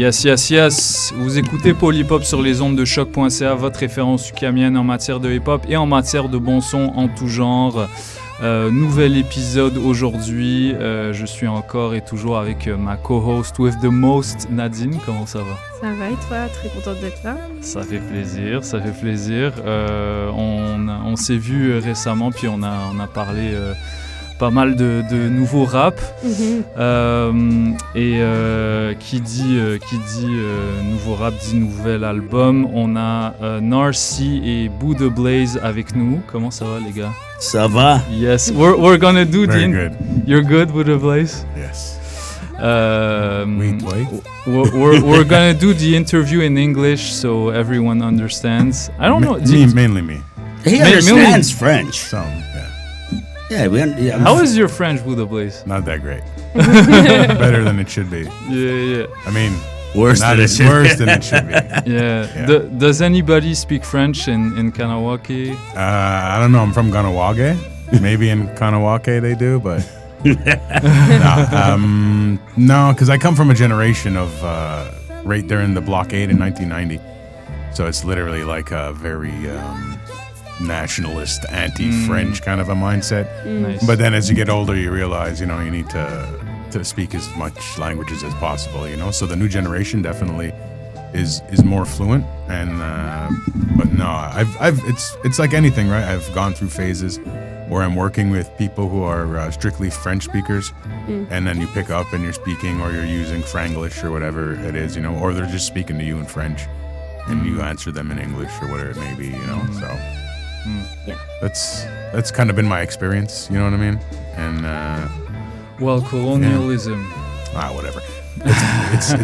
Yes. Vous écoutez Polehiphop sur les ondes de CHOQ.ca, votre référence ukamienne en matière de hip-hop et en matière de bon son en tout genre. Nouvel épisode aujourd'hui. Je suis encore et toujours avec ma co-host with the most, Nadine. Comment ça va? Ça va et toi? Très contente d'être là. Ça fait plaisir. On s'est vu récemment, puis on a parlé pas mal de nouveaux rap. Qui dit nouveau rap dit nouvel album. On a Narcy et BuddhaBlaze avec nous. Comment ça va, les gars? Ça va? Yes, we're gonna do Very good. You're good, BuddhaBlaze? Yes. We're gonna do the interview in English so everyone understands. I don't know. Mainly me. He understands French. So, Yeah, How is your French, BuddhaBlaze? not that great. Better than it should be. Yeah. I mean, worse not than it as should worse than it should be. Yeah. Yeah. Does anybody speak French in Kanawake? I don't know. I'm from Ganawage. Maybe in Kanawake they do, but no, because I come from a generation of right during the blockade in 1990. So it's literally like a very nationalist, anti-French kind of a mindset. Nice. But then as you get older, you realize, you need to speak as much languages as possible, So the new generation definitely is more fluent. And but no, it's like anything, right? I've gone through phases where I'm working with people who are strictly French speakers, and then you pick up and you're speaking or you're using Franglish or whatever it is, or they're just speaking to you in French, and you answer them in English or whatever it may be, So. Yeah. That's kind of been my experience, you know what I mean? And Well, colonialism. Whatever.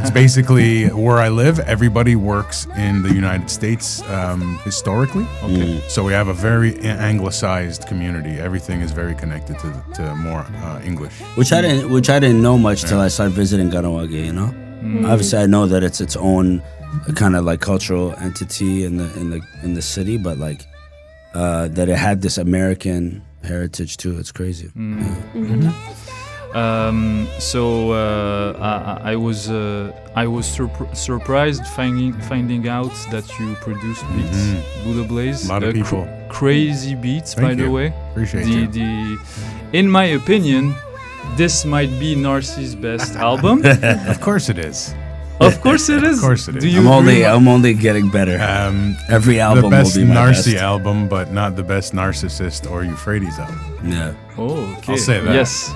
It's basically where I live. Everybody works in the United States historically. Okay. So we have a very anglicized community. Everything is very connected to more English. Which I didn't know much till I started visiting Ganawage. Obviously, I know that it's its own kind of like cultural entity in the city, but like that it had this American heritage too. It's crazy. So I was surprised finding out that you produced beats, BuddhaBlaze. A lot of people. Crazy beats, Thank by you. the way. Appreciate you. In my opinion, this might be Narcy's best album. Of course it is. Of course it is. Of course it is. Do you I'm only getting better. Every album the best will be my Narcy best. album, but not the best Narcissist or Euphrates album. Yeah. Oh, okay. I'll say that. Yes.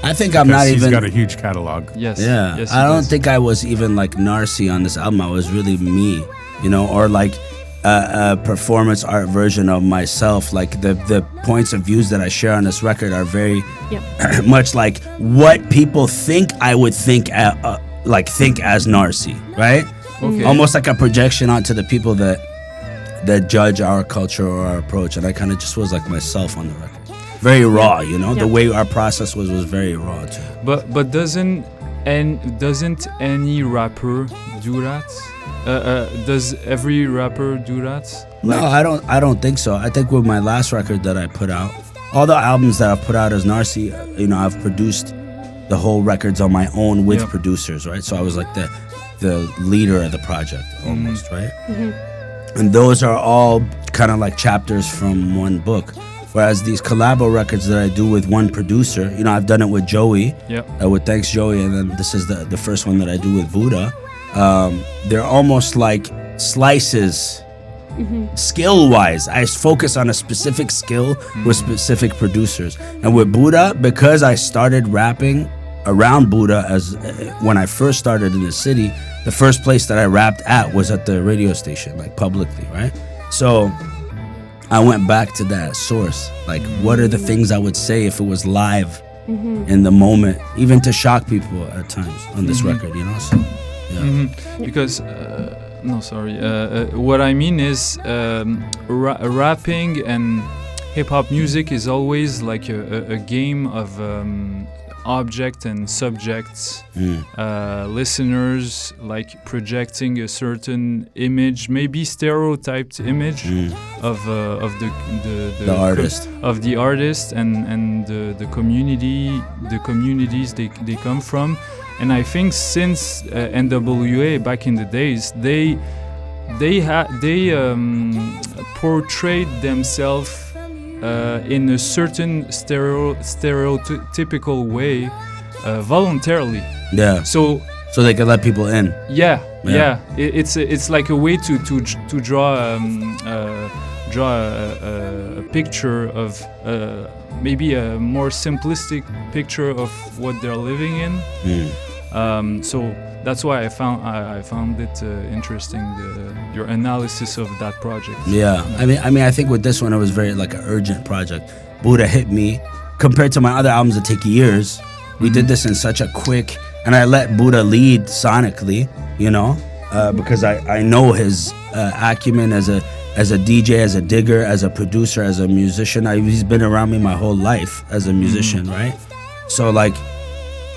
I think I'm not He's even. got a huge catalog. Yes. Yeah. Yes, he I don't does. think I was even like Narcy on this album. I was really me, or like a performance art version of myself. Like the points of views that I share on this record are very much like what people think I would think think as Narcy, right? Okay. Almost like a projection onto the people that judge our culture or our approach, and I kind of just was like myself on the record. Very raw, The way our process was very raw too. But doesn't any rapper do that? Does every rapper do that? No, I don't think so. I think with my last record that I put out, all the albums that I've put out as Narcy, I've produced the whole records on my own with producers, right? So I was like the leader of the project almost, right? And those are all kind of like chapters from one book. Whereas these collabo records that I do with one producer, I've done it with Joey, with Thanks Joey, and then this is the first one that I do with Buddha. They're almost like slices. Skill-wise, I focus on a specific skill with specific producers. And with Buddha, because I started rapping around Buddha when I first started in the city, the first place that I rapped at was at the radio station, like publicly, right? So I went back to that source. Like, what are the things I would say if it was live in the moment, even to shock people at times on this record, So, yeah. Because what I mean is rapping and hip-hop music is always like a game of object and subjects, listeners like projecting a certain image, maybe stereotyped image of the artist, of the artist and the community, the communities they come from. And I think since NWA back in the days, they portrayed themselves in a certain stereotypical way voluntarily. Yeah. So they could let people in. yeah. It's like a way to draw a picture of maybe a more simplistic picture of what they're living in. So that's why I found it interesting, your analysis of that project. Yeah, I mean, I think with this one it was very like an urgent project. Buddha hit me compared to my other albums that take years. We did this in such a quick, and I let Buddha lead sonically, you know, because I know his acumen as a DJ, as a digger, as a producer, as a musician. He's been around me my whole life as a musician, right? So like,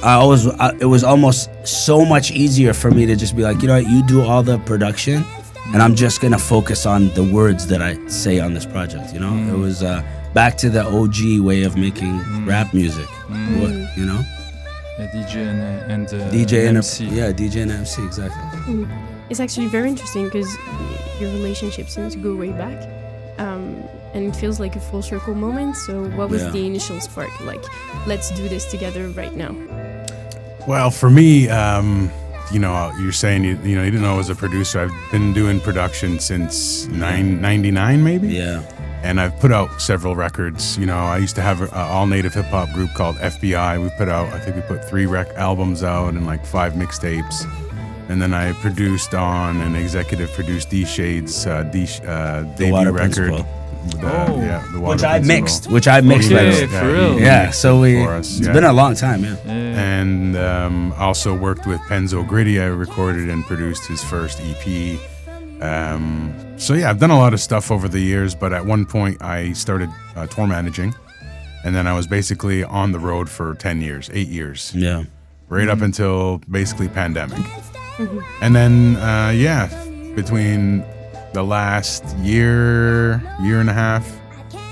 it was almost so much easier for me to just be like, you know what, you do all the production, and I'm just gonna focus on the words that I say on this project. You know, it was back to the OG way of making rap music. You know, DJ and DJ and MC. DJ and MC, exactly. It's actually very interesting because your relationship seems to go way back, and it feels like a full circle moment. So what was the initial spark? Like, let's do this together right now. Well, for me, you know, you're saying you didn't know I was a producer. I've been doing production since 99 maybe. Yeah. And I've put out several records. You know, I used to have an all-native hip-hop group called FBI. I think we put 3 albums out and like 5 mixtapes. And then I produced on and executive produced D-Shade's debut record. The Which I mixed. By the way. For real. Yeah, so it's been a long time, And also worked with Penzo Gritty. I recorded and produced his first EP. So yeah, I've done a lot of stuff over the years, but at one point I started tour managing, and then I was basically on the road for 8 years. Yeah. Right up until basically pandemic. And then, between the last year and a half,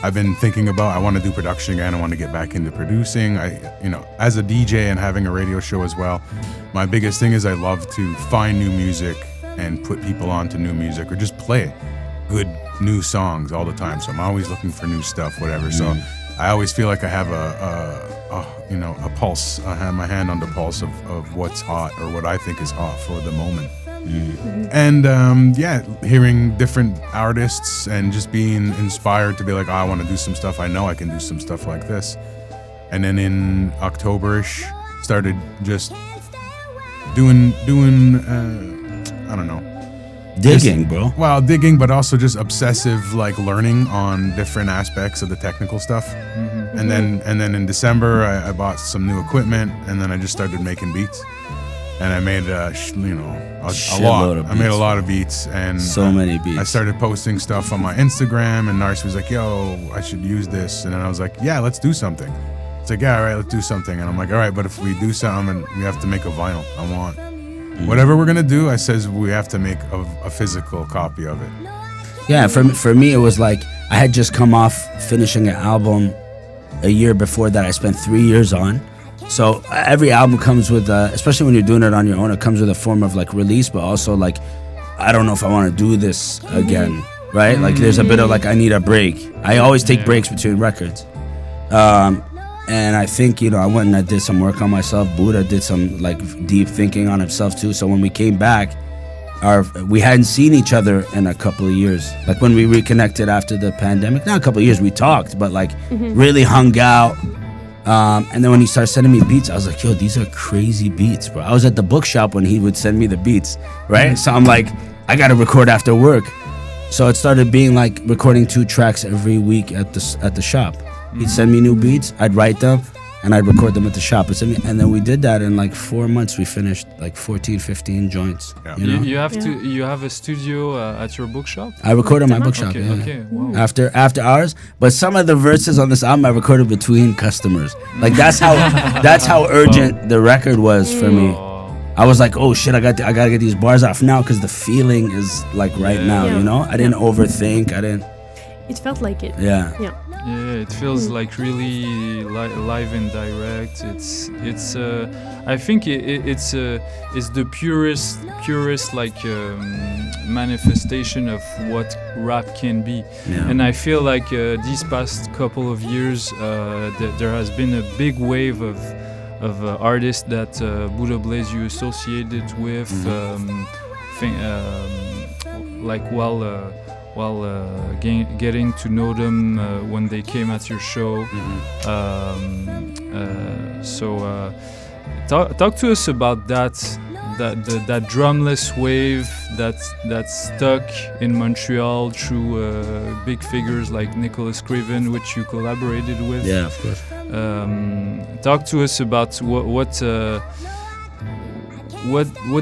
I've been thinking about, I want to do production again. I want to get back into producing. As a DJ and having a radio show as well, my biggest thing is I love to find new music and put people on to new music, or just play good new songs all the time. So I'm always looking for new stuff, whatever. So I always feel like I have a pulse. I have my hand on the pulse of what's hot, or what I think is hot for the moment. And hearing different artists and just being inspired to be like, I want to do some stuff. I know I can do some stuff like this. And then in October-ish, started just doing I don't know. Digging, bro. Well, digging, but also just obsessive, like learning on different aspects of the technical stuff. And then in December, I bought some new equipment, and then I just started making beats. And I made a lot. I made a lot of beats, and so many beats. I started posting stuff on my Instagram, and Narcy was like, "Yo, I should use this," and then I was like, "Yeah, let's do something." It's like, "Yeah, all right, let's do something," and I'm like, "All right, but if we do something, and we have to make a vinyl. I want whatever we're gonna do." I says we have to make a physical copy of it. Yeah, for me, it was like I had just come off finishing an album a year before that I spent 3 years on. So every album comes with, especially when you're doing it on your own, it comes with a form of like release, but also like, I don't know if I want to do this again, right? Like there's a bit of like, I need a break. I always take breaks between records. And I think, I went and I did some work on myself. Buddha did some like deep thinking on himself too. So when we came back, we hadn't seen each other in a couple of years. Like when we reconnected after the pandemic, not a couple of years, we talked, but like really hung out. And then when he started sending me beats, I was like, yo, these are crazy beats, bro. I was at the bookshop when he would send me the beats, right? So I'm like, I got to record after work. So it started being like recording 2 tracks every week at the shop. He'd send me new beats, I'd write them, and I'd record them at the shop. And then we did that in like 4 months. We finished like 14, 15 joints. Yeah. You have a studio at your bookshop? I record at my bookshop. Okay. Wow. After hours, but some of the verses on this album I recorded between customers. Like that's how urgent the record was for me. I was like, oh shit, I gotta get these bars off now because the feeling is like right now. I didn't overthink. It felt like it. Yeah. Yeah, it feels like really live and direct. It's I think it's the purest like manifestation of what rap can be. Yeah. And I feel like these past couple of years there has been a big wave of artists that BuddhaBlaze you associated with, like while getting to know them when they came at your show. So talk to us about that drumless wave that stuck in Montreal through big figures like Nicholas Craven, which you collaborated with. Yeah, of course. Talk to us about what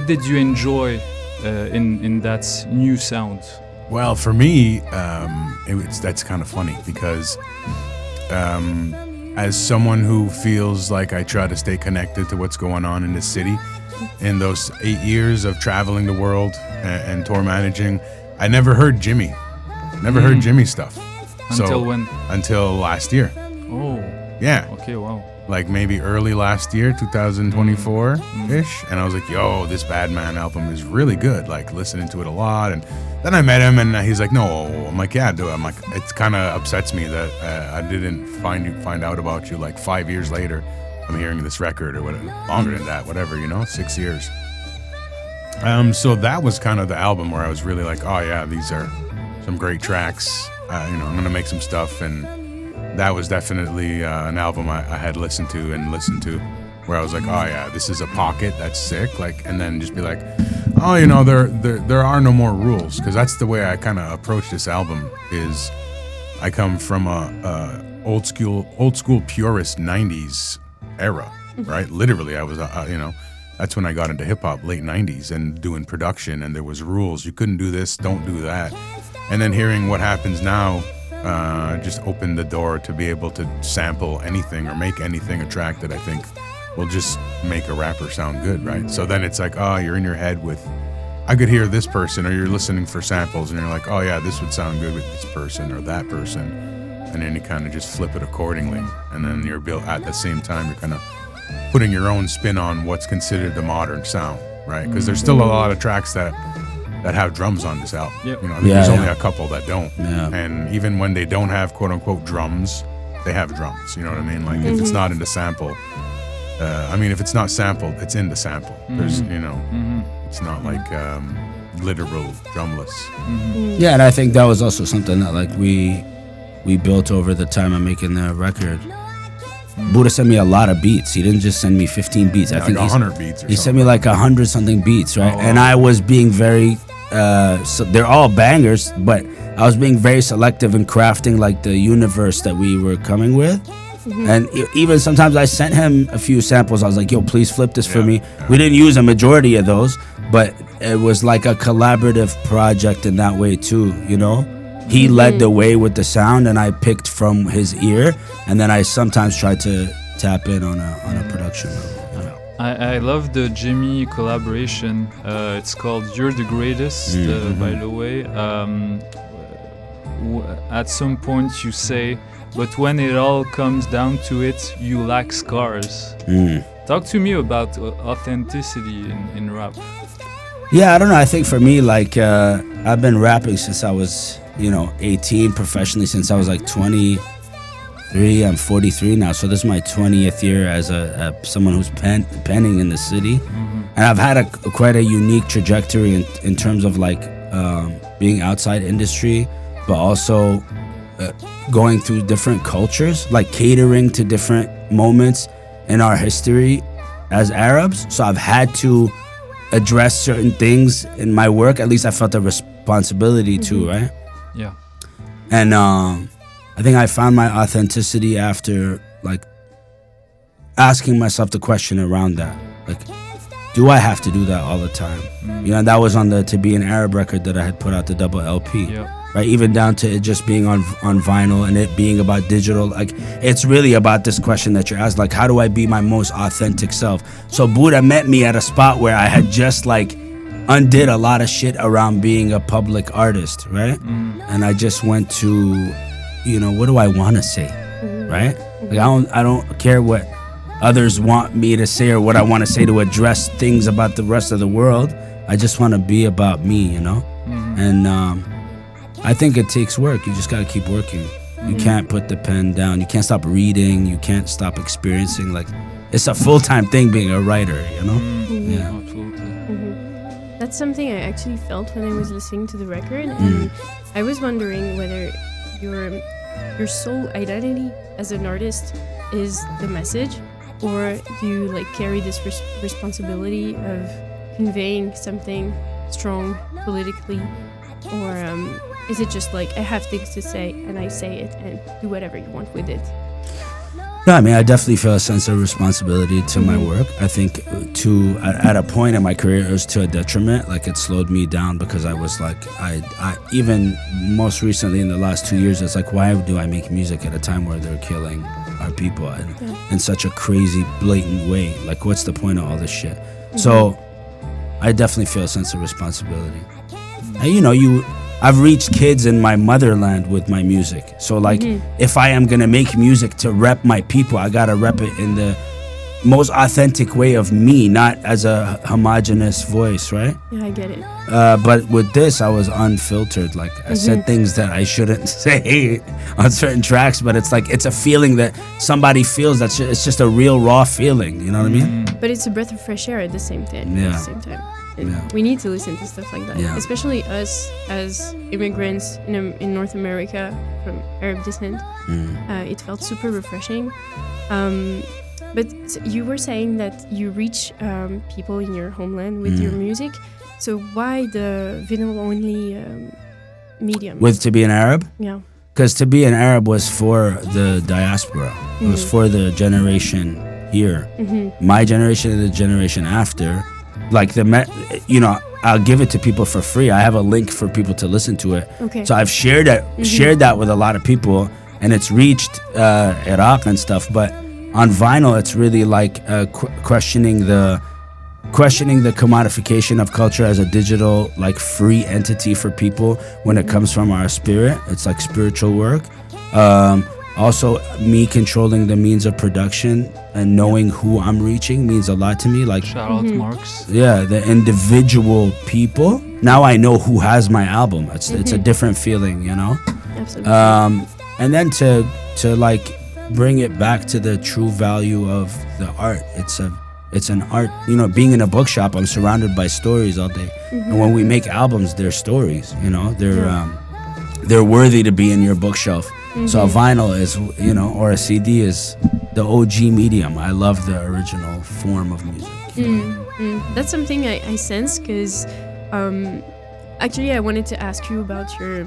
did you enjoy in that new sound? Well, for me, that's kind of funny because as someone who feels like I try to stay connected to what's going on in the city, in those 8 years of traveling the world and tour managing, I never heard Jimmy. Never heard Jimmy stuff. Until when? Until last year. Oh. Yeah. Okay, wow. Like maybe early last year, 2024-ish. And I was like, yo, this Bad Man album is really good. Like listening to it a lot. And then I met him and he's like, no. I'm like, yeah, dude. I'm like, it kind of upsets me that I didn't find out about you like 5 years later. I'm hearing this record or whatever, longer than that, whatever, 6 years. So that was kind of the album where I was really like, oh yeah, these are some great tracks. I'm gonna make some stuff, and that was definitely an album I had listened to, where I was like, oh yeah, this is a pocket that's sick. Like, and then just be like, oh, there are no more rules, because that's the way I kind of approach this album. Is I come from a old school purist 90s era, right? Literally, I was, that's when I got into hip hop, late 90s, and doing production, and there was rules. You couldn't do this, don't do that. And then hearing what happens now just opened the door to be able to sample anything or make anything a track that I think will just make a rapper sound good, right? So then it's like, oh, you're in your head with, I could hear this person, or you're listening for samples, and you're like, oh yeah, this would sound good with this person or that person. And then you kind of just flip it accordingly. And then you're at the same time, you're kind of putting your own spin on what's considered the modern sound, right? Because there's still a lot of tracks that have drums on this album. Yep. There's only a couple that don't. Yeah. And even when they don't have quote unquote drums, they have drums. You know what I mean? Like if it's not in the sample, if it's not sampled, it's in the sample. There's, it's not like literal drumless. Yeah, and I think that was also something that like we built over the time of making the record. Buddha sent me a lot of beats. He didn't just send me 15 beats. I think 100 beats. He sent me like 100 something beats, right? And I was being very, so they're all bangers, but I was being very selective in crafting like the universe that we were coming with. And even sometimes I sent him a few samples. I was like, yo, please flip this for me. We didn't use a majority of those, but it was like a collaborative project in that way too, He led the way with the sound, and I picked from his ear, and then I sometimes tried to tap in on a production level. I love the Jimmy collaboration. It's called "You're the Greatest," by the way. At some point you say, "But when it all comes down to it, you lack scars." Talk to me about authenticity in rap. Yeah, I don't know. I think for me, like I've been rapping since I was 18, professionally since I was like 23. I'm 43 now, so this is my 20th year as someone who's penning in the city. And I've had quite a unique trajectory in terms of like being outside industry, but also going through different cultures, like catering to different moments in our history as Arabs. So I've had to address certain things in my work. At least I felt a responsibility to, right? Yeah. And I think I found my authenticity after like asking myself the question around that. Like, do I have to do that all the time? That was on the To Be an Arab record that I had put out, the double LP. Yeah. Right, even down to it just being on vinyl and it being about digital. Like, it's really about this question that you're asked, like, how do I be my most authentic self? So Buddha met me at a spot where I had just like undid a lot of shit around being a public artist, right? And I just went to what do I want to say, right? Like I don't care what others want me to say or what I want to say to address things about the rest of the world. I just want to be about me, and I think it takes work. You just got to keep working. You can't put the pen down. You can't stop reading. You can't stop experiencing. Like, it's a full-time thing being a writer, Yeah. Absolutely. That's something I actually felt when I was listening to the record, and I was wondering whether your sole identity as an artist is the message, or do you like carry this responsibility of conveying something strong politically, or is it just like I have things to say and I say it and do whatever you want with it? No, I mean, I definitely feel a sense of responsibility to my work. I think at a point in my career, it was to a detriment. Like, it slowed me down because I was like, I even most recently in the last 2 years, it's like, why do I make music at a time where they're killing our people in such a crazy, blatant way? Like, what's the point of all this shit? So I definitely feel a sense of responsibility. And, I've reached kids in my motherland with my music. So, like, if I am going to make music to rep my people, I got to rep it in the most authentic way of me, not as a homogenous voice, right? Yeah, I get it. But with this, I was unfiltered. Like, I said things that I shouldn't say on certain tracks, but it's like, it's a feeling that somebody feels. It's just a real raw feeling, you know what I mean? But it's a breath of fresh air at the same time. Yeah. At the same time. We need to listen to stuff like that, especially us as immigrants in North America from Arab descent. It felt super refreshing. But you were saying that you reach people in your homeland with your music. So why the vinyl-only medium? With To Be an Arab? Yeah. Because To Be an Arab was for the diaspora. It was for the generation here. My generation and the generation after. Like, I'll give it to people for free. I have a link for people to listen to it. Okay. So I've shared that with a lot of people, and it's reached Iraq and stuff. But on vinyl, it's really like questioning the commodification of culture as a digital, like, free entity for people when it comes from our spirit. It's like spiritual work. Also, me controlling the means of production and knowing who I'm reaching means a lot to me. Like, shout out Marks. Yeah, the individual people. Now I know who has my album. It's a different feeling, Absolutely. And then to like bring it back to the true value of the art. It's an art. Being in a bookshop, I'm surrounded by stories all day. And when we make albums, they're stories. They're worthy to be in your bookshelf. So a vinyl is, or a CD is the OG medium. I love the original form of music. That's something I sense, because actually I wanted to ask you about your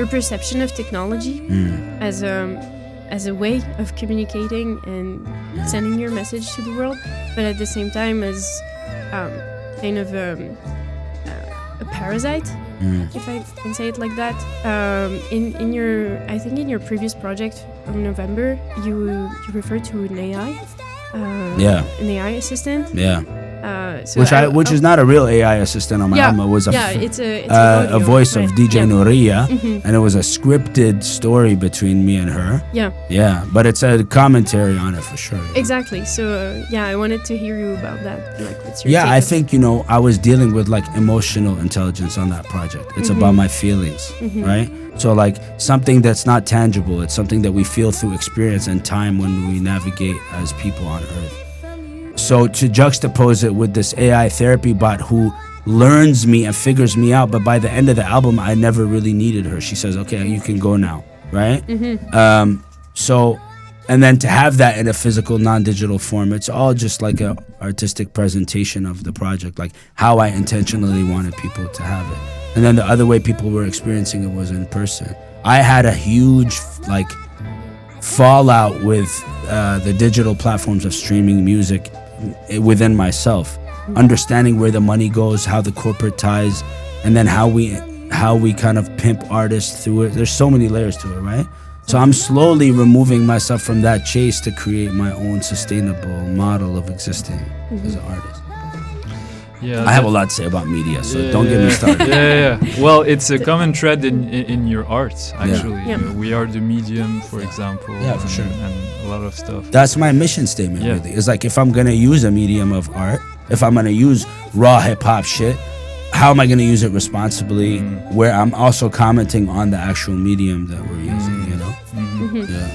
perception of technology as a way of communicating and sending your message to the world, but at the same time as kind of a parasite. If I can say it like that. In your previous project from November, you referred to an AI. An AI assistant. Yeah. So which is not a real AI assistant on my album. It was it's a voice of DJ Nuria, and it was a scripted story between me and her. Yeah, but it's a commentary on it for sure. Exactly. So I wanted to hear you about that. Like, what's your take I think I was dealing with like emotional intelligence on that project. It's about my feelings, right? So like something that's not tangible. It's something that we feel through experience and time when we navigate as people on Earth. So to juxtapose it with this AI therapy bot who learns me and figures me out, but by the end of the album, I never really needed her. She says, okay, you can go now, right? So, and then to have that in a physical, non-digital form, it's all just like a artistic presentation of the project, like how I intentionally wanted people to have it. And then the other way people were experiencing it was in person. I had a huge, like, fallout with the digital platforms of streaming music within myself, understanding where the money goes, how the corporate ties, and then how we kind of pimp artists through it. There's so many layers to it, right? So I'm slowly removing myself from that chase to create my own sustainable model of existing as an artist. Yeah, I have a lot to say about media, so don't get me started. Yeah. Well, it's a common thread in your art, actually. Yeah. We are the medium, for example. Yeah, for sure. And a lot of stuff. That's my mission statement, Yeah. really. It's like, if I'm going to use a medium of art, if I'm going to use raw hip-hop shit, how am I going to use it responsibly, where I'm also commenting on the actual medium that we're using, you know? Yeah.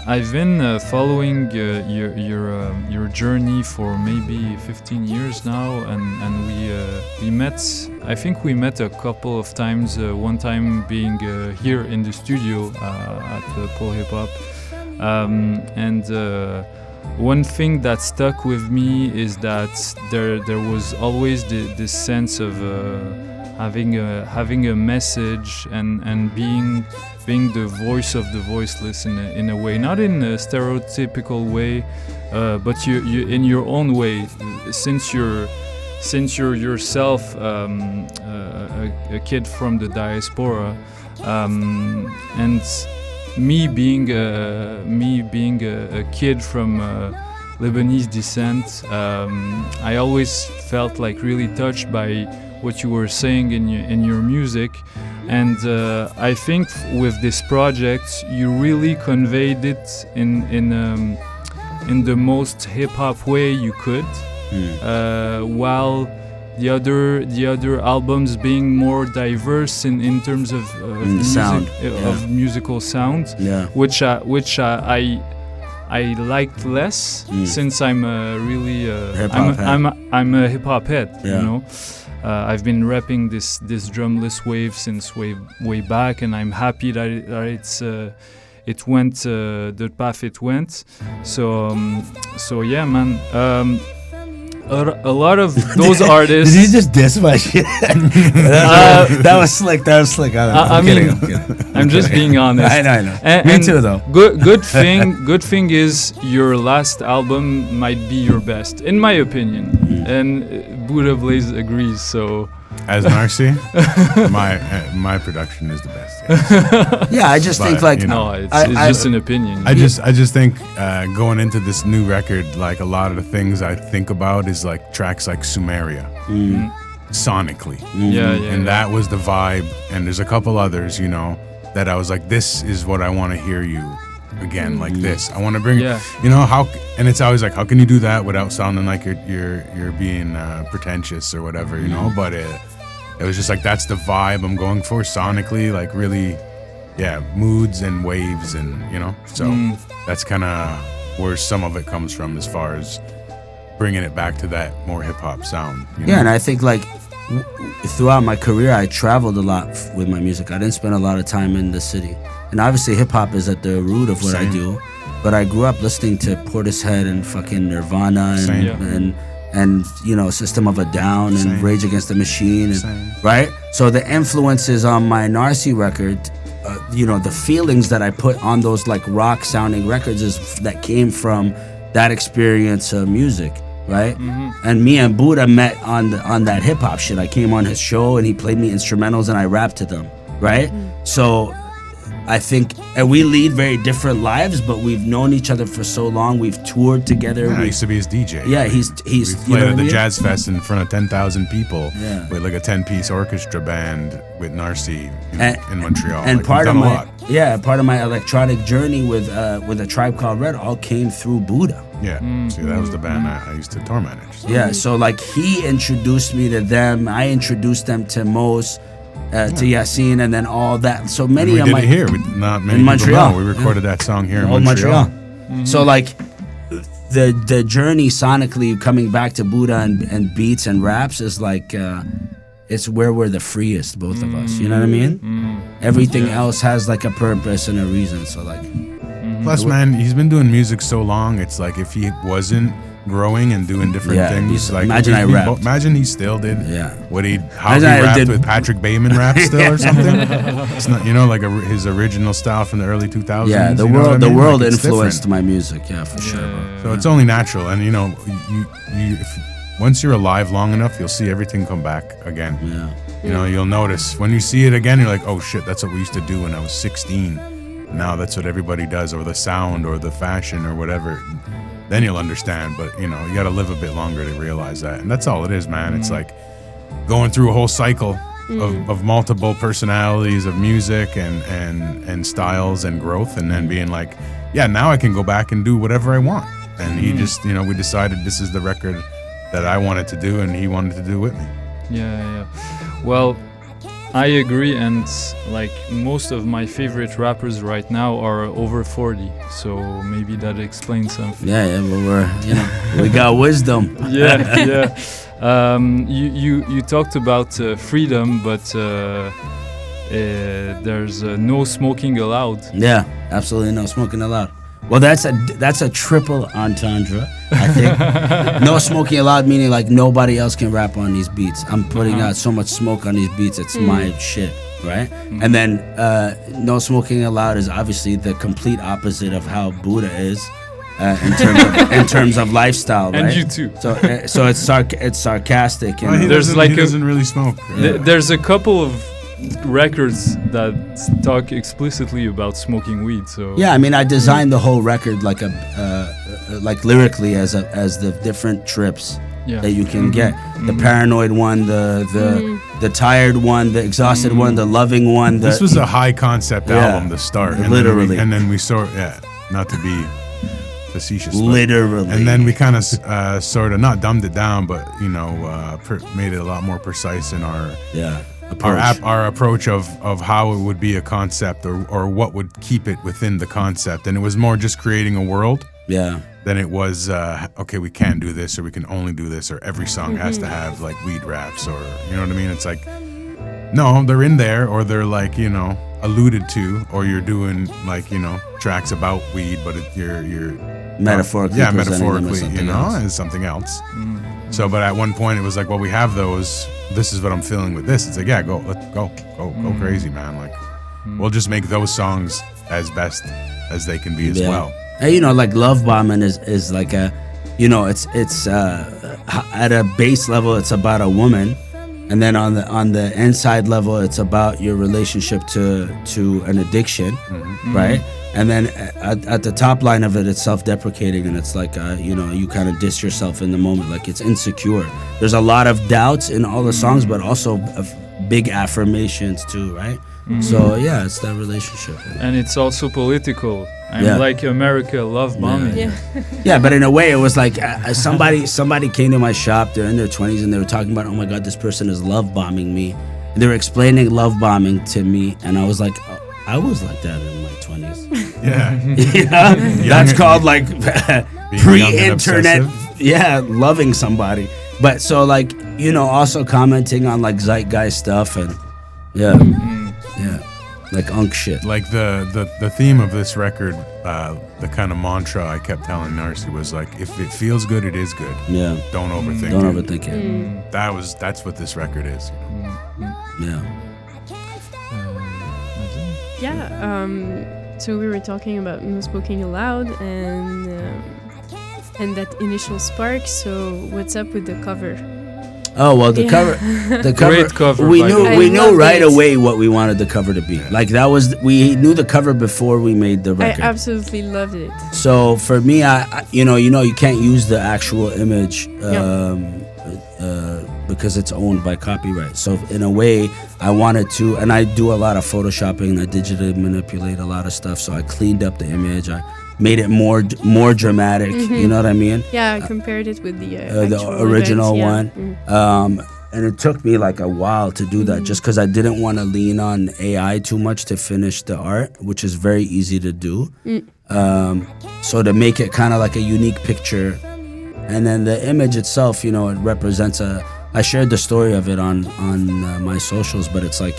I've been following your journey for maybe 15 years now, and we met. I think we met a couple of times. One time being here in the studio at Polehiphop, and one thing that stuck with me is that there was always this sense of having a message and being the voice of the voiceless in a way, not in a stereotypical way, but you in your own way, since you're yourself a kid from the diaspora, and me being a kid from Lebanese descent, I always felt like really touched by what you were saying in your music. And I think with this project, you really conveyed it in the most hip hop way you could, while the other albums being more diverse in terms of sound, of musical sound, which I liked less, since I'm really I'm a hip hop head, you know. I've been rapping this drumless wave since way back, and I'm happy that it went the path it went. So yeah, man. A lot of those artists. Did you just diss my shit? That was slick. I'm kidding. I'm just being honest. I know. And too, though. Good thing is your last album might be your best, in my opinion. And BuddhaBlaze agrees. So. As Narcy, my production is the best. Yes. Yeah, I just think like, you know, no, it's just an opinion. I just think going into this new record, like a lot of the things I think about is like tracks like Sumeria, sonically. And that was the vibe. And there's a couple others, you know, that I was like, this is what I want to hear you again, like this. I want to bring, you know, how, and it's always like, how can you do that without sounding like you're being pretentious or whatever, you know? But it was just like, that's the vibe I'm going for sonically, like really, moods and waves, and you know, so that's kind of where some of it comes from, as far as bringing it back to that more hip hop sound. You know? And I think like throughout my career, I traveled a lot with my music. I didn't spend a lot of time in the city, and obviously hip hop is at the root of what I do. But I grew up listening to Portishead and fucking Nirvana and you know, System of a Down and Rage Against the Machine, and, right? So the influences on my Narcy record, you know, the feelings that I put on those like rock sounding records that came from that experience of music, right? And me and Buddha met on that hip hop shit. I came on his show and he played me instrumentals and I rapped to them, right? So I think, and we lead very different lives, but we've known each other for so long. We've toured together. I used to be his DJ. Yeah, he's we played at the Jazz Fest in front of 10,000 people with like a 10-piece orchestra band with Narcy in Montreal. And like, part of my electronic journey with A Tribe Called Red all came through Buddha. Yeah, see, that was the band I used to tour manage. So. Yeah, so like he introduced me to them. I introduced them to Mos. To Yassine, and then all that. So many of my here, not many in Montreal. We recorded that song here in Montreal. So like the journey sonically coming back to Buddha and beats and raps is like it's where we're the freest, both of us. You know what I mean? Everything else has like a purpose and a reason. So like, plus, man, he's been doing music so long. It's like if he wasn't growing and doing different things, like imagine he still did what he rapped with Patrick Bateman rap still or something. It's not, you know, like his original style from the early 2000s. Yeah, the world like influenced my music. Yeah, for sure. So it's only natural, and you know, once you're alive long enough, you'll see everything come back again. Yeah, you know, you'll notice when you see it again, you're like, oh shit, that's what we used to do when I was 16. Now that's what everybody does, or the sound, or the fashion, or whatever. then you'll understand. But you know, you got to live a bit longer to realize that, and that's all it is, man. It's like going through a whole cycle of multiple personalities of music and styles and growth, and then being like, yeah, now I can go back and do whatever I want. And he just, you know, we decided this is the record that I wanted to do, and he wanted to do with me. Yeah. Well, I agree, and like most of my favorite rappers right now are over 40, so maybe that explains something. Yeah, well, we got wisdom. Yeah. You talked about freedom, but there's no smoking allowed. Yeah, absolutely no smoking allowed. Well, that's a triple entendre, I think. No smoking allowed, meaning like nobody else can rap on these beats. I'm putting out so much smoke on these beats, it's my shit, right? And then no smoking allowed is obviously the complete opposite of how Buddha is in terms of lifestyle, right? And you too. So it's sarcastic. You know? He doesn't really smoke. Right? There's a couple of records that talk explicitly about smoking weed. So yeah, I mean, I designed the whole record like like lyrically as the different trips that you can get. The paranoid one, the tired one, the exhausted one, the loving one. This was a high concept album to start, and literally, then we not to be facetious, literally, and then we kind of sort of not dumbed it down, but you know, made it a lot more precise in our our approach of how it would be a concept or what would keep it within the concept. And it was more just creating a world than it was, okay, we can't do this or we can only do this or every song has to have like weed raps or, you know what I mean? It's like, no, they're in there or they're like, you know, alluded to, or you're doing like, you know, tracks about weed, but you're metaphorically, you know, as something else. So, but at one point it was like, well, we have those. This is what I'm feeling with this. It's like, yeah, go crazy, man. Like, we'll just make those songs as best as they can be as well. And, you know, like Love Bombing is like a, you know, it's at a base level, it's about a woman, and then on the inside level, it's about your relationship to an addiction, right? And then at the top line of it, it's self-deprecating, and it's like, you know, you kind of diss yourself in the moment, like it's insecure. There's a lot of doubts in all the songs, but also big affirmations too, right? So yeah, it's that relationship. And it's also political. I'm like America love bombing. Yeah, but in a way, it was like somebody came to my shop. They're in their 20s and they were talking about, oh my God, this person is love bombing me. And they were explaining love bombing to me, and I was like, oh, I was like that in my 20s. Yeah. That's called like pre-internet, loving somebody. But so like, you know, also commenting on like zeitgeist stuff and like unk shit. Like the theme of this record, the kind of mantra I kept telling Narcy was like, if it feels good, it is good. Yeah. Don't overthink it. Don't overthink it. That's what this record is. So we were talking about no smoking allowed and that initial spark. So what's up with the cover? Oh well, the cover. Great cover. We knew right away what we wanted the cover to be. Like we knew the cover before we made the record. I absolutely loved it. So for me, I you can't use the actual image because it's owned by copyright. So in a way, I wanted to, and I do a lot of photoshopping and I digitally manipulate a lot of stuff. So I cleaned up the image. I made it more dramatic. You know what I mean? Yeah, I compared it with the original one. And it took me like a while to do that, just because I didn't want to lean on AI too much to finish the art, which is very easy to do. So to make it kind of like a unique picture, and then the image itself, it represents I shared the story of it on my socials, but it's like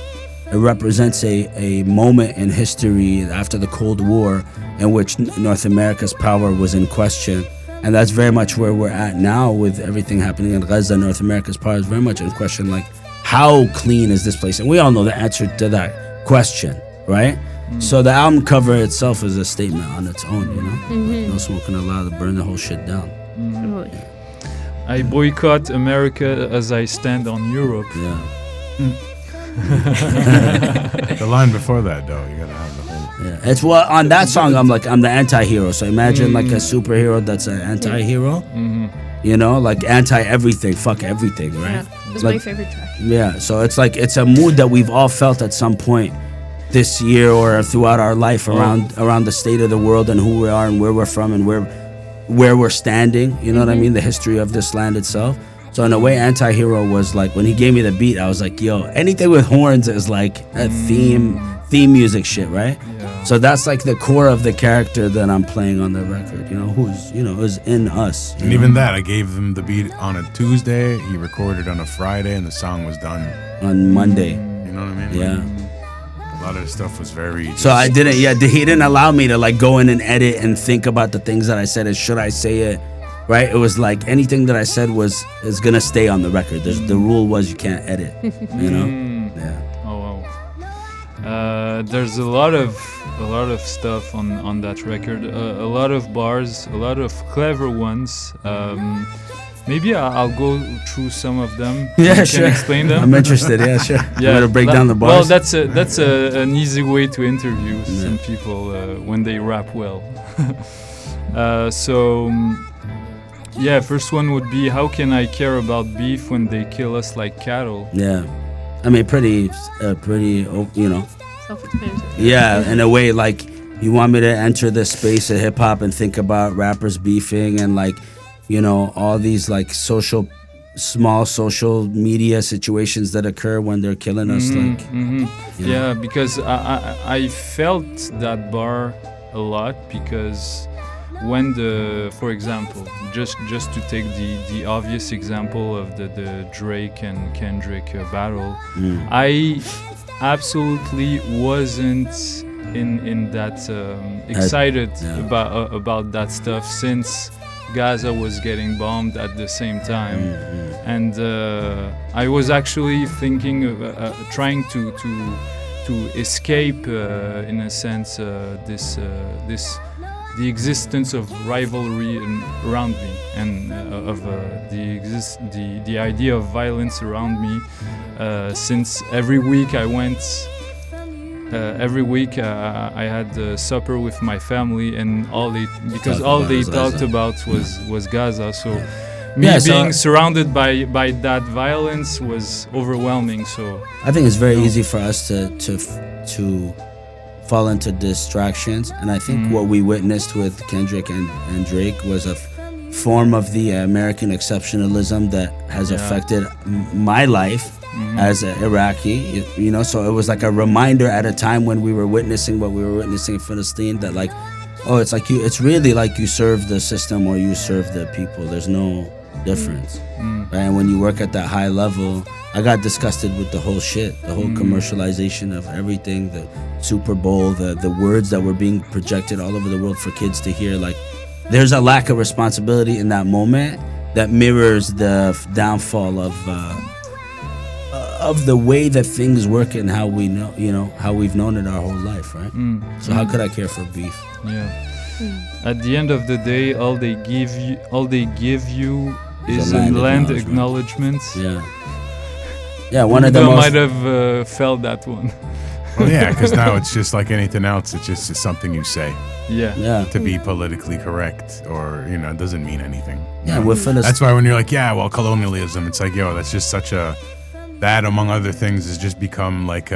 it represents a moment in history after the Cold War in which North America's power was in question. And that's very much where we're at now with everything happening in Gaza. North America's power is very much in question. Like, how clean is this place? And we all know the answer to that question, right? So the album cover itself is a statement on its own, Like, no smoking allowed to burn the whole shit down. I boycott America as I stand on Europe. The line before that, though, you gotta have the whole. Yeah, it's what on that song I'm the anti-hero. So imagine like a superhero that's an anti-hero. You know, like anti everything, fuck everything, right? Yeah, it's like, my favorite track. Yeah, so it's like it's a mood that we've all felt at some point this year or throughout our life around the state of the world and who we are and where we're from and where we're standing. You know what I mean? The history of this land itself. So in a way, Anti-Hero was like, when he gave me the beat, I was like, yo, anything with horns is like a theme music shit, right? Yeah. So that's like the core of the character that I'm playing on the record, who's in us. And even that, I gave him the beat on a Tuesday, he recorded on a Friday, and the song was done on Monday. You know what I mean? Yeah. A lot of the stuff was very... So I didn't, he didn't allow me to like go in and edit and think about the things that I said and should I say it, right? It was like anything that I said is gonna stay on the record. The rule was you can't edit, you know? Yeah. Oh wow. There's a lot of stuff on that record. A lot of bars, a lot of clever ones. Maybe I'll go through some of them. Yeah, you sure. Can explain them. I'm interested. Yeah, sure. Yeah, You want to break down the Well, bars? that's an easy way to interview some people when they rap well. Yeah, first one would be, how can I care about beef when they kill us like cattle? Yeah, I mean, pretty, you know. Self-explanatory. Yeah, in a way, like you want me to enter the space of hip hop and think about rappers beefing and like, you know, all these like small social media situations that occur when they're killing us. Yeah, because I felt that bar a lot because when for example, just to take the obvious example of the Drake and Kendrick battle, I absolutely wasn't in that excited about that stuff since Gaza was getting bombed at the same time, and I was actually thinking of trying to escape in a sense the existence of rivalry around me and of the idea of violence around me, since every week I had supper with my family, and all they talked about was Gaza. So being surrounded by that violence was overwhelming. So I think it's very easy for us to fall into distractions, and I think what we witnessed with Kendrick and Drake was a form of the American exceptionalism that has affected my life as an Iraqi, you know. So it was like a reminder at a time when we were witnessing what we were witnessing in Palestine, that like, oh, it's really like you serve the system or you serve the people. There's no difference, right? And when you work at that high level, I got disgusted with the whole shit, the whole commercialization of everything, the Super Bowl, the words that were being projected all over the world for kids to hear. Like, there's a lack of responsibility in that moment that mirrors the downfall of the way that things work and how we know, you know, how we've known it our whole life, right? So how could I care for beef? Yeah. At the end of the day, all they give you is a land acknowledgement. Yeah, one of them might have felt that one. Well, yeah, because now it's just like anything else. It's just something you say. Yeah. To be politically correct, or, you know, it doesn't mean anything. Yeah, that's why when you're like, yeah, well, colonialism, it's like, yo, that's just such a... That, among other things, has just become like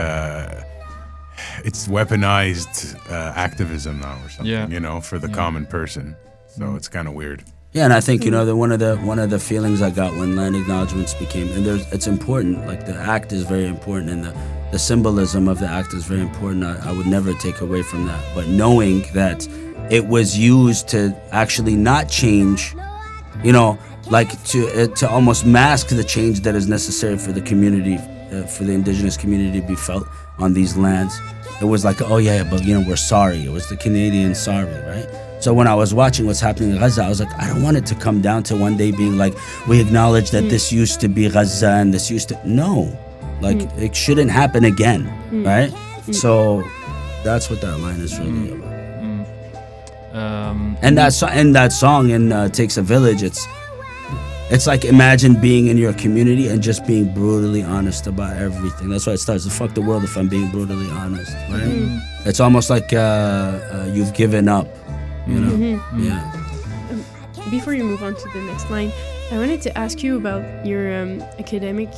it's weaponized activism now or something, you know, for the common person. So it's kind of weird. Yeah, and I think, you know, that one of the feelings I got when land acknowledgements became, and it's important, like the act is very important, and the symbolism of the act is very important. I would never take away from that. But knowing that it was used to actually not change, you know, like to almost mask the change that is necessary for the community, for the indigenous community to be felt on these lands. It was like, oh yeah, but you know, we're sorry. It was the Canadian sorry, right? So when I was watching what's happening in Gaza, I was like, I don't want it to come down to one day being like, we acknowledge that this used to be Gaza and this used to... No, like it shouldn't happen again, right? So that's what that line is really about. And that song in Takes a Village, it's like imagine being in your community and just being brutally honest about everything. That's why it starts to fuck the world if I'm being brutally honest, right? It's almost like you've given up, you know? Yeah. Before you move on to the next line, I wanted to ask you about your academic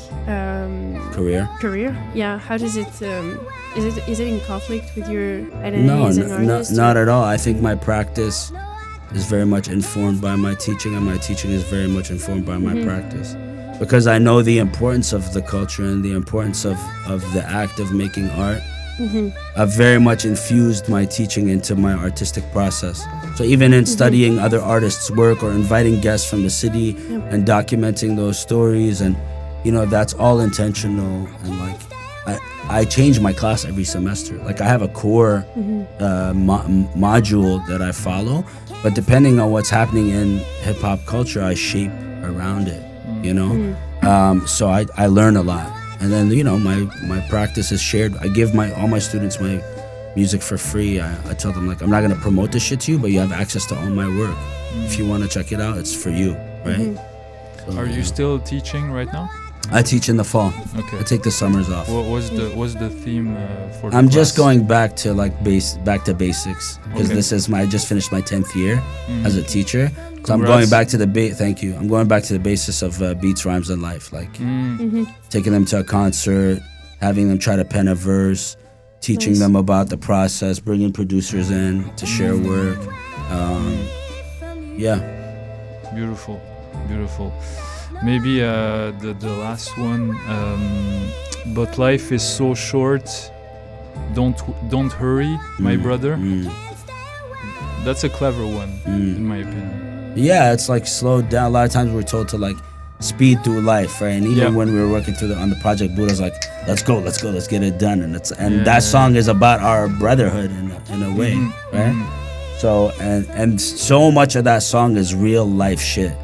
Career? Yeah, how does it is it in conflict with your identity as an artist? Not at all. I think my practice is very much informed by my teaching, and my teaching is very much informed by my practice, because I know the importance of the culture and the importance of the act of making art. I've very much infused my teaching into my artistic process. So even in studying other artists' work or inviting guests from the city and documenting those stories, and you know, that's all intentional. And like I change my class every semester. Like I have a core module that I follow, but depending on what's happening in hip hop culture, I shape around it, you know? So I learn a lot. And then, you know, my practice is shared. I give all my students my music for free. I tell them, like, I'm not going to promote this shit to you, but you have access to all my work. If you want to check it out, it's for you, right? So, Are you still teaching right now? I teach in the fall. Okay. I take the summers off. What was the theme for the I'm class? just going back to back to basics, because this is I just finished my 10th year as a teacher. So I'm going back to thank you. I'm going back to the basis of beats, rhymes, and life. Like taking them to a concert, having them try to pen a verse, teaching them about the process, bringing producers in to share work. Yeah. Beautiful. Maybe the last one. But life is so short. Don't hurry, my brother. That's a clever one, in my opinion. Yeah, it's like slow down. A lot of times we're told to like speed through life, right? And even when we were working on the project, Buddha's like, let's go, let's get it done. And that song is about our brotherhood in a way, right? So and so much of that song is real life shit.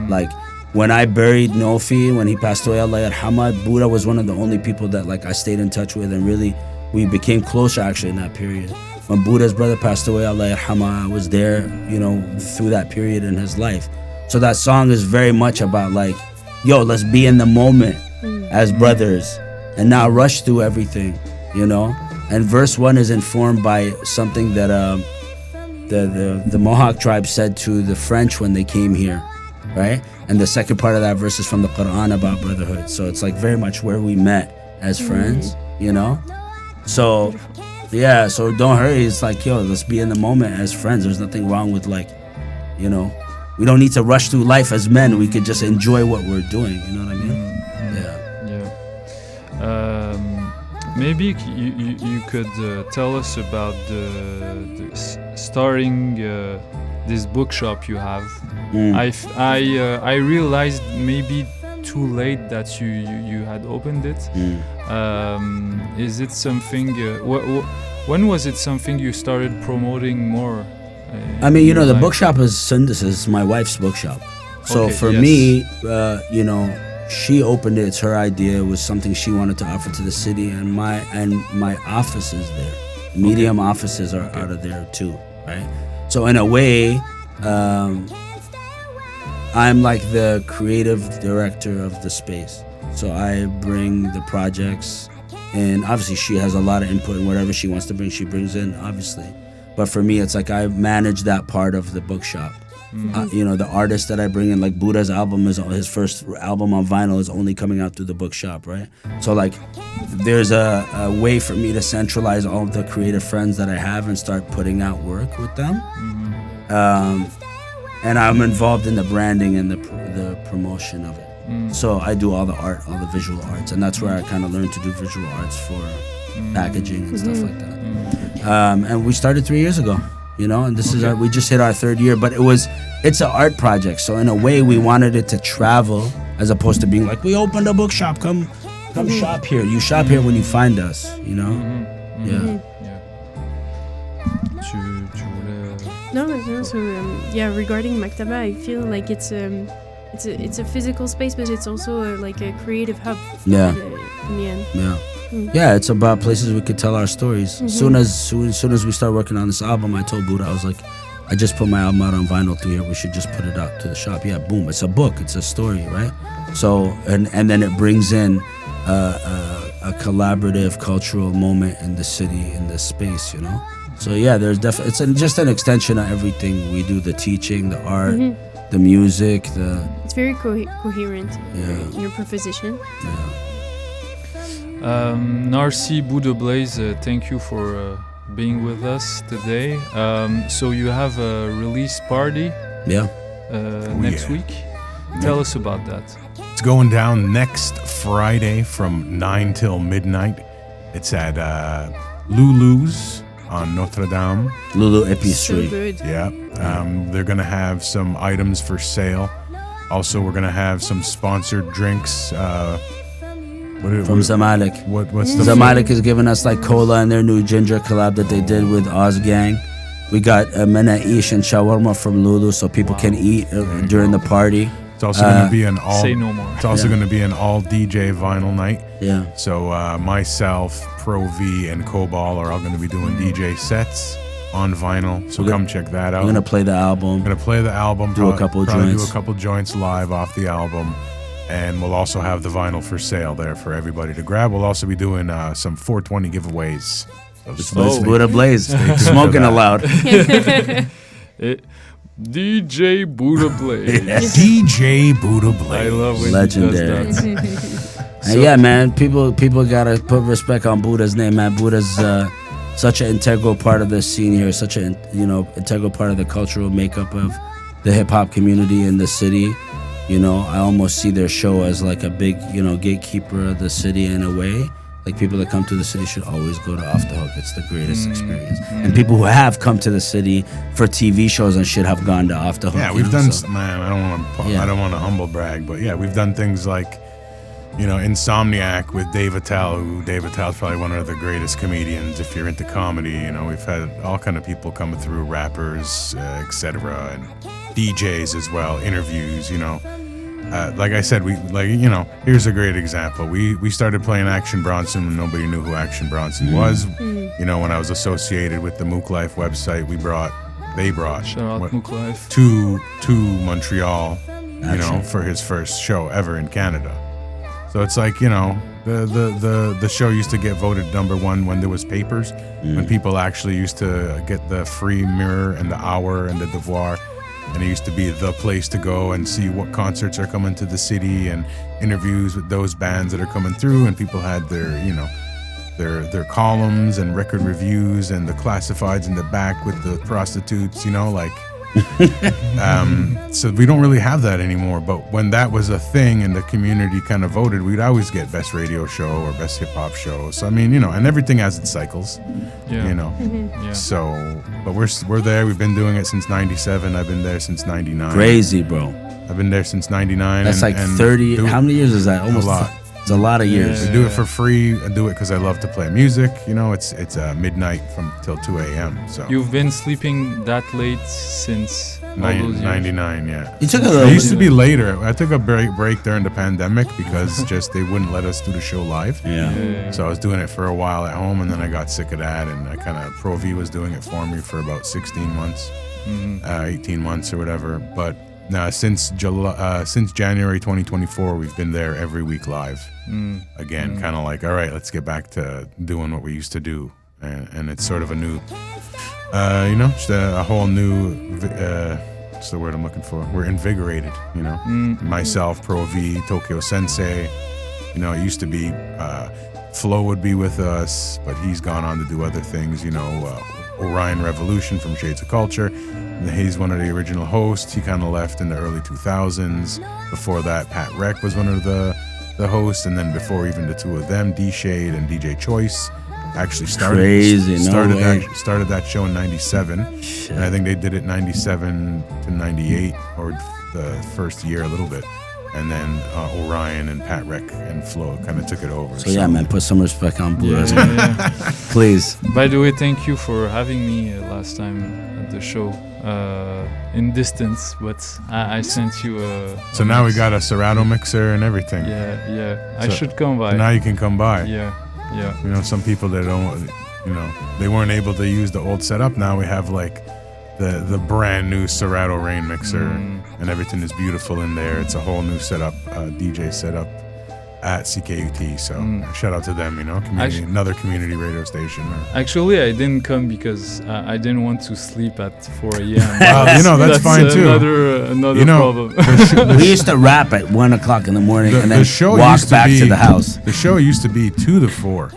Like when I buried Nofi, when he passed away, Allah yarhamah, Buddha was one of the only people that like I stayed in touch with, and really we became closer actually in that period. When Buddha's brother passed away, Allah yarhamah, I was there, you know, through that period in his life. So that song is very much about like, yo, let's be in the moment as brothers and not rush through everything, you know? And verse 1 is informed by something that the Mohawk tribe said to the French when they came here, right? And the second part of that verse is from the Quran about brotherhood. So it's like very much where we met as friends, you know? So yeah, so don't hurry. It's like, yo, let's be in the moment as friends. There's nothing wrong with like, you know, we don't need to rush through life as men. We could just enjoy what we're doing. You know what I mean? Yeah. Maybe you could tell us about the starting this bookshop you have. I realized maybe too late that you had opened it. Is it something? When was it something you started promoting more? I mean, you know, the bookshop is my wife's bookshop. So for me, you know, she opened it. It's her idea. It was something she wanted to offer to the city, and my office is there. Medium offices are out of there too, right? So in a way, I'm like the creative director of the space. So I bring the projects, and obviously she has a lot of input, and whatever she wants to bring, she brings in, obviously. But for me, it's like I manage that part of the bookshop. You know, the artists that I bring in, like Buddha's album, his first album on vinyl is only coming out through the bookshop, right? So like there's a way for me to centralize all of the creative friends that I have and start putting out work with them. And I'm involved in the branding and the promotion of it. So I do all the art, all the visual arts, and that's where I kind of learned to do visual arts for packaging and stuff like that. And we started 3 years ago, you know, and this is we just hit our 3rd year, but it's an art project. So in a way, we wanted it to travel as opposed to being like, we opened a bookshop, come shop here. You shop here when you find us, you know? Yeah. No, so regarding Maktaba, I feel like it's a physical space, but it's also like a creative hub. Yeah. In the end. Yeah. Yeah, it's about places we could tell our stories. Soon as we start working on this album, I told Buddha, I was like, I just put my album out on vinyl through here. We should just put it out to the shop. Yeah, boom. It's a book. It's a story, right? So, and then it brings in a collaborative cultural moment in the city, in the space, you know? So yeah, there's definitely, it's just an extension of everything we do, the teaching, the art, the music, It's very coherent, your proposition. Yeah. Narcy, BuddhaBlaze, thank you for being with us today. So you have a release party next week. Tell us about that. It's going down next Friday from 9 till midnight. It's at Lulu's on Notre Dame. Lulu Épicerie. So good. Yeah. They're going to have some items for sale. Also, we're going to have some sponsored drinks. From Zamalek. What's the Zamalek is giving us like cola and their new ginger collab that they did with Oz Gang. We got menaish and shawarma from Lulu, so people can eat during the party. It's also going to be an all. Say no more. It's also going to be an all DJ vinyl night. Yeah. So myself, Pro V, and Cobal are all going to be doing DJ sets on vinyl. So come check that out. We're gonna play the album. I'm gonna play the album. Do a couple joints. Do a couple joints live off the album. And we'll also have the vinyl for sale there for everybody to grab. We'll also be doing some 420 giveaways. It's BuddhaBlaze. Smoking aloud. DJ BuddhaBlaze. DJ BuddhaBlaze. I love when Legendary. he does that. And yeah, man, people gotta put respect on Buddha's name, man. Buddha's such an integral part of the scene here, such an integral part of the cultural makeup of the hip hop community in the city. You know, I almost see their show as like a big, gatekeeper of the city in a way. Like people that come to the city should always go to Off the Hook. It's the greatest experience. And people who have come to the city for TV shows and shit have gone to Off the Hook. Yeah, we've done. Man, I don't want to humble brag, but yeah, we've done things like, Insomniac with Dave Attell. Dave Attell's probably one of the greatest comedians if you're into comedy. We've had all kind of people coming through, rappers, etc., and DJs as well, interviews. Like I said, here's a great example. We started playing Action Bronson when nobody knew who Action Bronson was. When I was associated with the Mook Life website, they brought Shout out Mook Life to Montreal, for his first show ever in Canada. So it's like, the show used to get voted #1 when there was papers, when people actually used to get the free Mirror and the Hour and the Devoir, and it used to be the place to go and see what concerts are coming to the city and interviews with those bands that are coming through, and people had their columns and record reviews and the classifieds in the back with the prostitutes, so we don't really have that anymore. But when that was a thing and the community kind of voted, we'd always get best radio show or best hip hop show. So and everything has its cycles. Yeah. So, but we're there. We've been doing it since '97. I've been there since '99. Crazy, bro. I've been there since '99. That's like 30. How many years is that? Almost a lot. It's a lot of years. I do it for free. I do it because I love to play music. It's midnight till 2 a.m. So you've been sleeping that late since all those years? 99, yeah. You took a little. It used to be later. I took a break during the pandemic because just they wouldn't let us do the show live. Yeah. So I was doing it for a while at home, and then I got sick of that, and I kind of Pro V was doing it for me for about 16 months, 18 months or whatever. But now since January 2024, we've been there every week live. Again, kind of like, all right, let's get back to doing what we used to do, and it's sort of a new, just a whole new. What's the word I'm looking for? We're invigorated, Myself, Pro V, Tokyo Sensei. It used to be Flo would be with us, but he's gone on to do other things. Orion Revolution from Shades of Culture. He's one of the original hosts. He kind of left in the early 2000s. Before that, Pat Rec was one of the hosts, and then before even the two of them, D Shade and DJ Choice actually started that show in '97, and I think they did it '97 to '98 or the first year a little bit, and then Orion and Pat Rec and Flo kind of took it over. So yeah, man, put some respect on Buddha, please. By the way, thank you for having me last time at the show. In distance, but I sent you a. So now we got a Serato mixer and everything. Yeah. I should come by. So now you can come by. Yeah. Some people that don't, they weren't able to use the old setup. Now we have like the brand new Serato Rain mixer, and everything is beautiful in there. It's a whole new setup, DJ setup at CHOQ.ca. So shout out to them, you know, another community radio station. Actually, I didn't come because I didn't want to sleep at 4 a.m. Well, you know, that's fine too. Another you know, problem. We used to rap at 1 o'clock in the morning and then the show walk used to back be, to the house. The show used to be 2 to 4.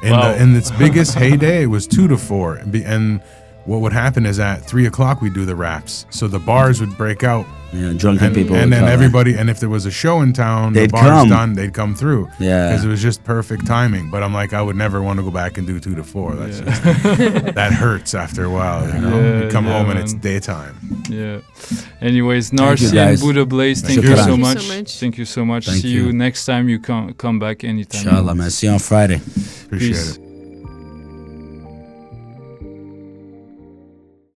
Wow. In its biggest heyday, it was 2 to 4. And what would happen is at 3 o'clock we'd do the raps. So the bars would break out. Yeah, drunken people. And would then come, everybody, and if there was a show in town, They'd the bar's come. done, they'd come through. Yeah. Because it was just perfect timing. But I'm like, I would never want to go back and do 2 to 4. That's just, that hurts after a while, you know? Yeah, You come home and man. it's daytime. Yeah. Anyways, Thank you, Narcy and guys. BuddhaBlaze, thank Thank you you. so Thank you much. so much. Thank you so much. Thank See you. you next time you come back anytime. Inshallah, man. See you on Friday. Appreciate Peace. it.